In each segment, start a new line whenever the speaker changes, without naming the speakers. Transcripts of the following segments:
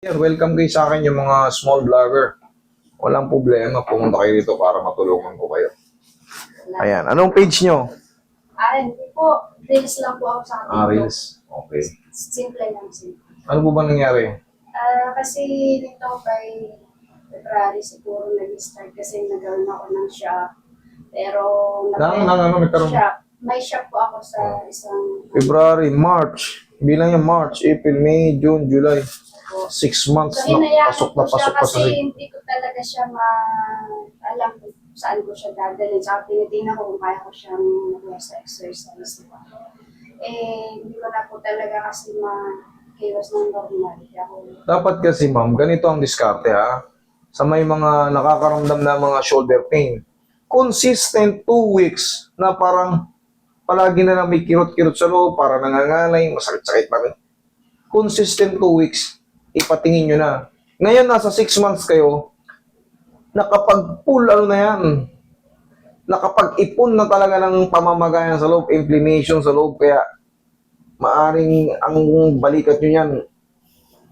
Yeah, welcome kayo sa akin yung mga small vlogger. Walang problema, pumunta kayo dito para matulungan ko kayo. Ayan, anong page nyo?
Hindi po. Reels lang po ako sa akin.
Reels. Okay.
Simple lang, simple.
Ano po ba nangyari?
Kasi nito by February siguro nag-start kasi nagkaroon ako ng shop. Pero
Nagkaroon?
shop. May shop po ako sa isang...
February, March. Bilang yung March, April, May, June, July. 6 months
So,
na
hinayaan
pasok
ko
na
siya
pasok pa
kasi
sa
hindi ko talaga siya alam kung saan ko siya dadalhin. Saka tinitingnan ko kung kaya ko siyang sa exercise. Diba? Hindi ko na po talaga kasi ma-chaos ng normal.
Dapat kasi ma'am, ganito ang diskarte ha. Sa may mga nakakaramdam na mga shoulder pain. Consistent 2 weeks na parang palagi na lang may kirot-kirot sa loob, para nangangalay, masakit-sakit pa rin. Consistent 2 weeks, ipatingin nyo na. Ngayon, nasa 6 months kayo, nakapag-pull, ano na yan, nakapag-ipon na talaga ng pamamagayan sa loob, inflammation sa loob, kaya maaring ang balikat nyo yan,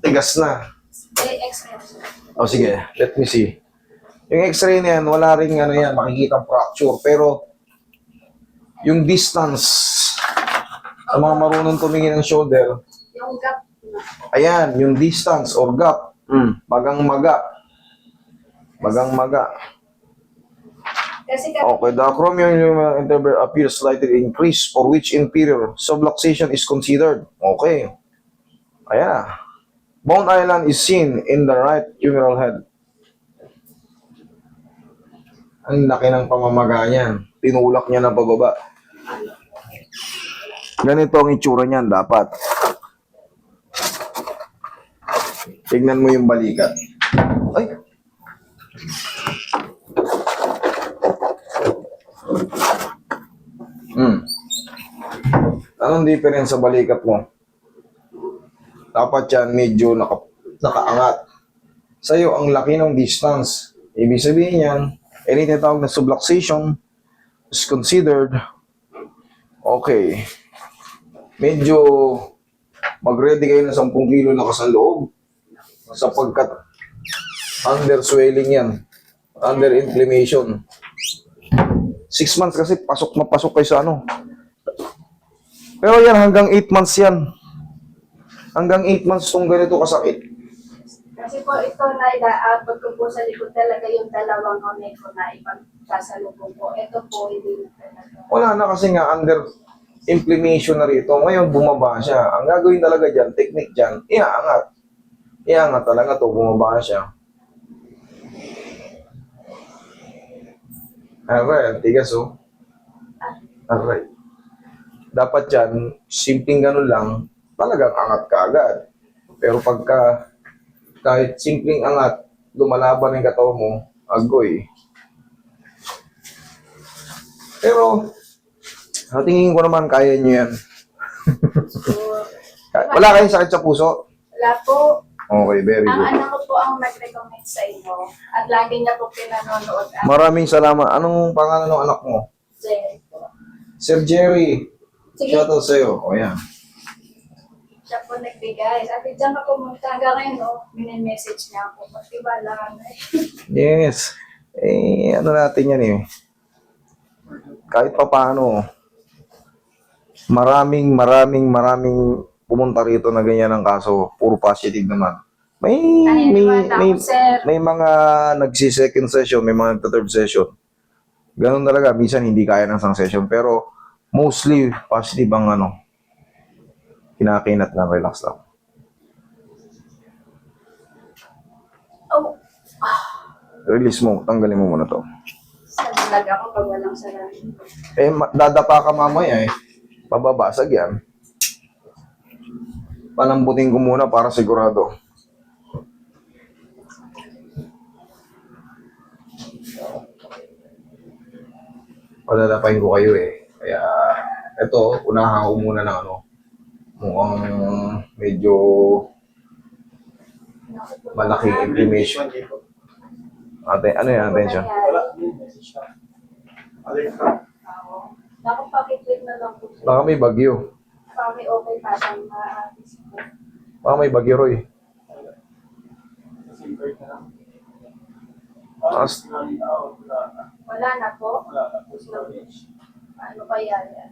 tigas na.
X-ray.
O sige, let me see. Yung x-ray na yan, wala rin ano yan, makikita fracture, pero yung distance sa mga marunong tumingin ng shoulder,
Yung gap.
ayan, yung distance or gap, magang maga. Magang maga.
Kasi
Okay, the acromion interval appears slightly increased for which inferior subluxation is considered. Okay. Ayan. Bone island is seen in the right humeral head. Ang laki ng pamamaga niyan. Tinulak niya ng pababa. Ganito ang itsura niyan dapat. Tignan mo yung balikat. Ay! Anong difference sa balikat mo? Dapat yan medyo nakaangat. Sa'yo, ang laki ng distance. Ibig sabihin yan, any tinatawag na subluxation is considered okay. Medyo mag-ready kayo ng 10 kilo na kasaloob sapagkat under swelling yan. Under inflammation. 6 months kasi pasok na pasok kayo sa ano. Pero yan, hanggang 8 months yan. Hanggang 8 months itong ganito kasakit.
Kasi po ito na inaabot ko po sa likod talaga yung dalawang kamay ko na ipagsasalubong ko. Ito po hindi na talaga.
Wala na kasi nga under inflammation na rito. Ngayon bumaba siya. Ang gagawin talaga dyan, technique dyan, iaangat. Iaangat talaga to, bumaba siya. Alright, tigas oh. Alright. Dapat yan, simpleng ganun lang, talagang angat ka agad. Pero pagka kahit simpleng angat, lumalaban ang katawan mo, agoy. Pero, tingin ko naman kaya nyo yan. Wala kayong sakit sa puso?
Wala po.
Okay, very
Ang
good.
anak ko po ang nag-recommend sa inyo. At lagi niya po pinanonood.
Maraming salamat. Anong pangalan ng anak mo?
Jerry po.
Sir Jerry.
Sige.
Shoutout sa'yo. O yan.
Siya po nagbigay. Sabi, diyan ka pumunta. Hanggang ngayon, no? Mini-message niya ako. Pagkibala ka na eh.
Yes. Ano natin yan eh. Kahit pa paano, maraming pumunta rito na ganyan ang kaso. Puro positive naman. May mga nagsi-second session, may mga nagta-third session. Ganun talaga. Minsan hindi kaya ng isang session. Pero mostly positive ang kinakinat lang, relax lang.
Oh,
Release mo, tanggalin mo muna to.
salag ako pag walang sarili.
Dadapa ka mamaya eh. Mababasag yan. Palambutin ko muna para sigurado. Padadapain ko kayo eh. Kaya, eto, unahan ko muna ng mukhang medyo malaking inflammation. Ano yan, attention?
Ako pakitwit na lang po.
Baka may bagyo.
Baka may okay pa siyang
Baka may bagyo, Roy. Taas.
Wala na po. Ano kaya yan?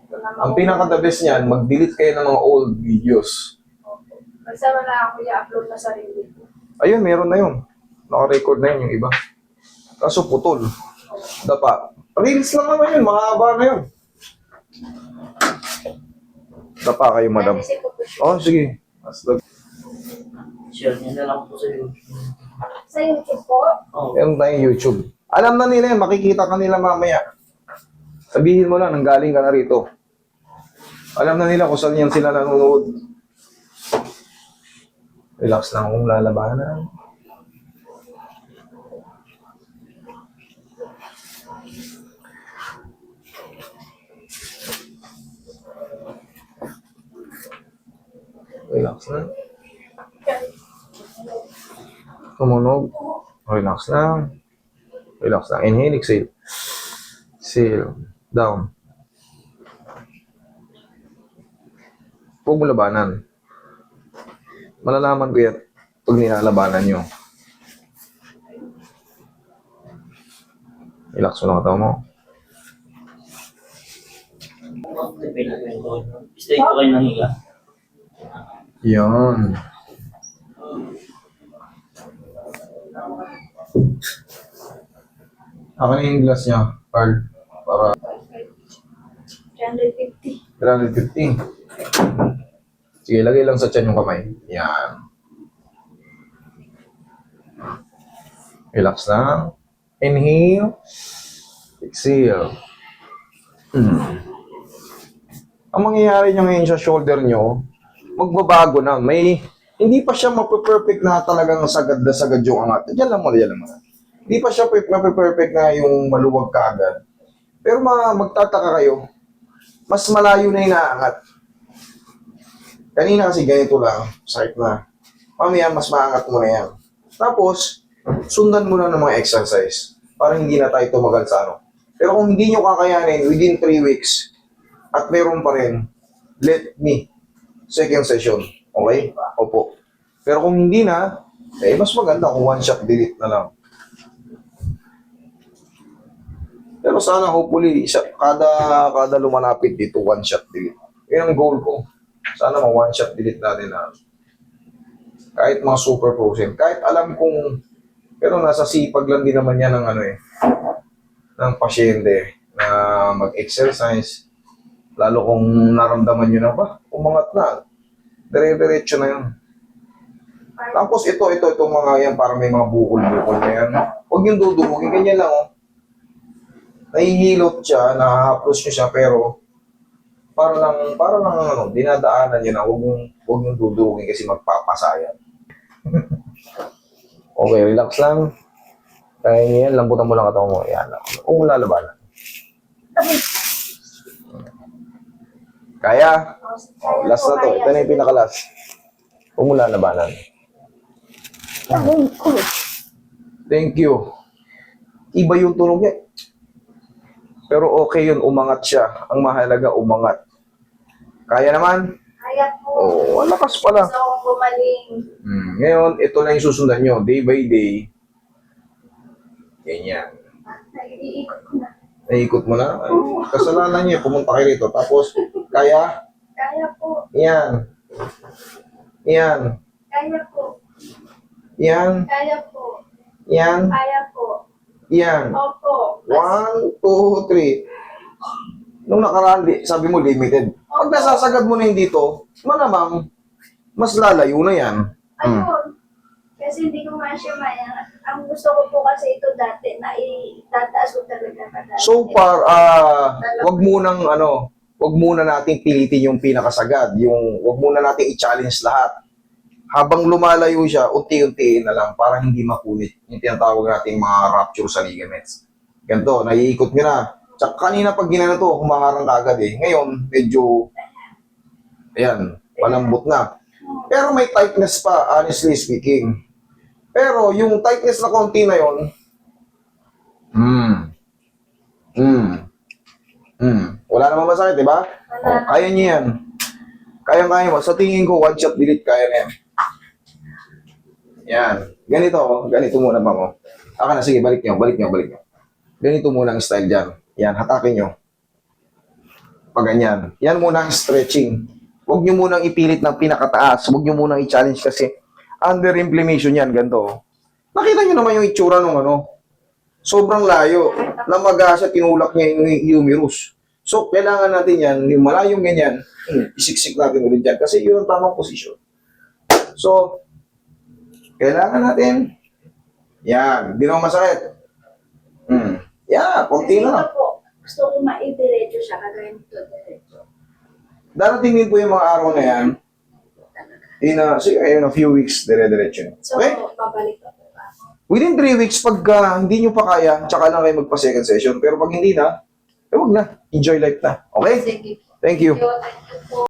Ito na
Ang pinaka-the best niyan, mag-delete kayo ng mga old videos.
Basta wala ako i-upload na sarili ko.
Ayun, meron na yun. Naka-record na yun yung iba. Kaso putol. Dapa. Reels lang naman yun, mahaba na yun. Dapa kayo, madam.
Naisip ko po siya.
Oh, sige.
Share niyo na lang po sa YouTube.
Sa YouTube po,
Oh,
Meron tayong YouTube. Alam na nila yan, makikita ka nila mamaya. Sabihin mo lang, nanggaling ka na rito. Alam na nila kung saan yan sila nanonood. Relax lang kung lalabanan. Relax lang. Tumunog. Relax lang. Relax lang. Inhale, exhale. Exhale. Down. Huwag mo labanan. Malalaman ko yan pag nilalabanan nyo. Relax mo lang katawan mo.
stay ko kayo ng higa.
Yan. Ako na yung glass niya, Carl. Para
350.
350. Sige, lagay lang sa tiyan yung kamay. Yan. Relax lang. Inhale. Exhale. Ang mangyayari niya ngayon sa shoulder nyo, magbabago na. Hindi pa siya mape-perfect na talagang sagad na sagad yung angat. Diyan lang muna. Hindi pa siya mape-perfect na yung maluwag kaagad. Pero magtataka kayo, mas malayo na inaangat. Kanina kasi ganito lang, sakit na. Mamaya mas maangat mo na yan. Tapos, sundan mo na ng mga exercise para hindi na tayo tumagal sa ano. Pero kung hindi nyo kakayanin within 3 weeks at meron pa rin, let me. Second session. Okay? Opo. Pero kung hindi na, mas maganda kung one shot delete na lang. Pero sana hopefully, kada lumalapit dito, one shot delete. Yan ang goal ko. Sana one shot delete natin na kahit mga super frozen. Kahit alam kong, pero nasa sipag lang din naman yan ng ng pasyente na mag-exercise. Lalo kung naramdaman nyo na ba, umangat na. Dire-diretso na yun. Tapos itong mga yan, parang may mga bukol-bukol na yan. Huwag yung dudurugin, ganyan lang nahihilot siya, nakahaplos nyo siya, pero para lang dinadaanan nyo na, huwag yung dudurugin kasi magpapasaya. Okay, relax lang. Kaya yan, lambutan mo lang katawan mo. Yan lang. Huwag mo lalabanan. Kaya? Oh, last na to. Ito na yung pinaka-last. Huwag mo lalabanan. Thank you. Iba yung tunog niya. Pero okay yun, umangat siya. Ang mahalaga, umangat. Kaya naman?
Kaya po.
Oo, ang lakas pala.
Gusto akong gumaling.
Ngayon, ito na yung susundan nyo. Day by day. Ganyan.
Naiikot ko na.
Naikot mo na. Ay, kasalanan niya, pumunta kayo rito. Tapos, kaya?
Kaya po.
Yan. Yan.
Kaya po.
Yan.
Kaya po.
Yan.
Kaya po.
Yan.
Opo.
1, 2, 3. Nung nakaraan, sabi mo limited. Pag nasasagad mo na yung dito, malamang, mas lalayo na yan.
Ayun. Kasi hindi ko nga siya maya. Ang gusto ko po kasi ito dati na itataas ko talaga na dati.
So far, wag muna nating pilitin yung pinakasagad. Wag muna nating i-challenge lahat. Habang lumalayo siya, unti-untiin na lang para hindi makunit. Yung tinatawag nating mga rupture sa ligaments. Ganito, naiikot nyo na. Tsaka kanina pag ginano to, humaharang ka agad eh. Ngayon, medyo, ayan, malambot na. Pero may tightness pa, honestly speaking. Pero yung tightness na konti na yon, wala namang masakit, di ba? Oh, kaya niyo yan. Kaya mo. Sa tingin ko, one shot delete, kaya na yan. Yan. Ganito muna ba mo? Aka na, sige, balik nyo. Ganito muna ang style dyan. Yan, hatakin nyo. Pag ganyan. Yan muna ang stretching. Huwag nyo munang ipilit ng pinakataas. Huwag nyo munang i-challenge kasi under inflammation yan, ganito. Nakita nyo naman yung itsura nung sobrang layo. Namaga siya, tinulak niya yung humerus. So, kailangan natin yan, yung malayong ganyan, isiksik natin ulit dyan. Kasi yun ang tamang posisyon. So, kailangan natin, yan, hindi naman masakit. Yan, konti
Kasi
na.
ito po, gusto ko maidiretso siya, kagaya nito, diretso.
Darating din po yung mga araw na yan, in a few weeks, dire-diretso.
So,
Okay?
babalik pa po ba?
Within 3 weeks, pag hindi nyo pa kaya, tsaka lang kayo magpa-second session. Pero pag hindi na, huwag na. Enjoy life na. Okay?
Sige.
Thank you.
Thank you po.